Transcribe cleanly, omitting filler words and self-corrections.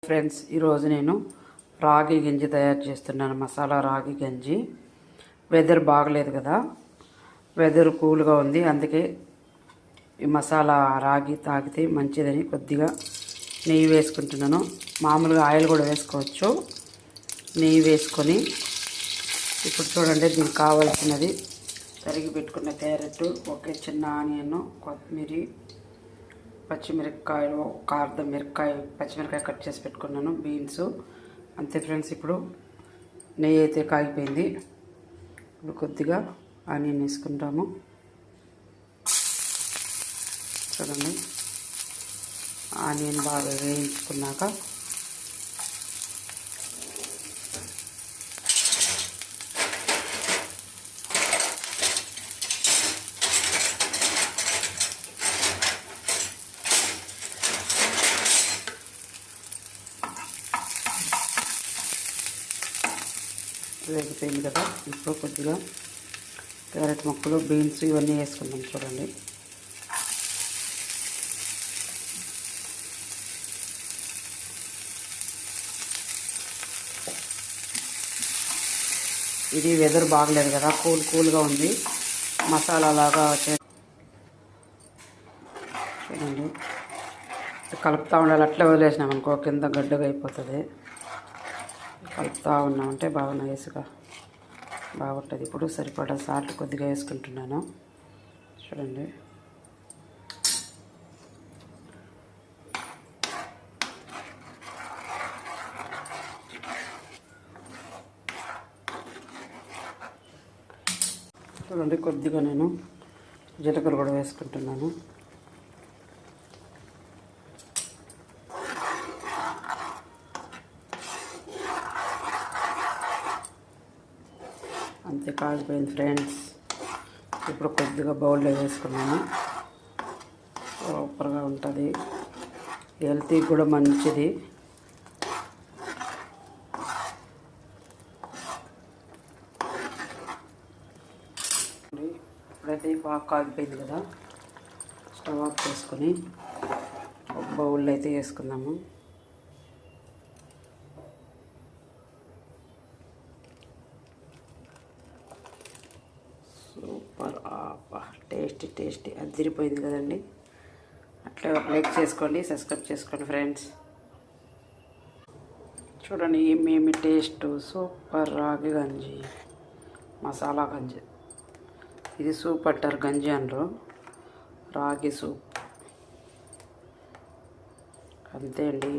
Friends, ఈరోజు నేను రాగి గంజి తయారు చేస్తున్నాను. మసాలా రాగి గంజి. వెదర్ బాగలేదు కదా, వెదర్ కూల్గా ఉంది, అందుకే ఈ మసాలా రాగి తాగితే మంచిదని కొద్దిగా నెయ్యి వేసుకుంటున్నాను. మామూలుగా ఆయిల్ కూడా వేసుకోవచ్చు. నెయ్యి వేసుకొని ఇప్పుడు చూడండి, దీనికి కావాల్సినది తరిగి పెట్టుకున్న క్యారెట్, ఒక చిన్న ఆనియన్, కొత్తిమీర, పచ్చిమిరపకాయలు, ఒక అర్ధ మిరపకాయ, పచ్చిమిరపకాయ కట్ చేసి పెట్టుకున్నాను, బీన్స్. అంతే ఫ్రెండ్స్. ఇప్పుడు నెయ్యి అయితే కాగిపోయింది. ఇప్పుడు కొద్దిగా ఆనియన్ వేసుకుంటాము. చూడండి, ఆనియన్ బాగా వేయించుకున్నాక వేగిపోయింది కదా, ఇప్పుడు కొద్దిగా క్యారెట్ ముక్కలు, బీన్స్ ఇవన్నీ వేసుకుందాం. చూడండి, ఇది వెదర్ బాగలేదు కదా, కూల్గా ఉంది. మసాలా లాగా చూడండి, కలుపుతూ ఉండాలి. అట్లే వదిలేసినామనుకో కింద గడ్డగా అయిపోతుంది. కలుపుతూ ఉన్నామంటే బాగా నైస్గా బాగుంటుంది. ఇప్పుడు సరిపడా సాల్ట్ కొద్దిగా వేసుకుంటున్నాను. చూడండి, కొద్దిగా నేను జీలకర్ర కూడా వేసుకుంటున్నాను. అంతే, కాగిపోయింది ఫ్రెండ్స్. ఇప్పుడు కొద్దిగా బౌల్లో వేసుకున్నాను. సూపర్గా ఉంటుంది, హెల్తీ కూడా మంచిది. ఇప్పుడైతే బాగా కాగిపోయింది కదా, స్టవ్ ఆఫ్ చేసుకొని ఒక బౌల్లో అయితే వేసుకుందాము. సూపర్, టేస్టీ అదిరిపోయింది కదండి. అట్లా లైక్ చేసుకోండి, సబ్స్క్రైబ్ చేసుకోండి ఫ్రెండ్స్. చూడండి ఏమేమి టేస్ట్, సూపర్ రాగి గంజి, మసాలా గంజి. ఇది సూపర్ గంజి అనరు, రాగి సూప్. అంతే అండి.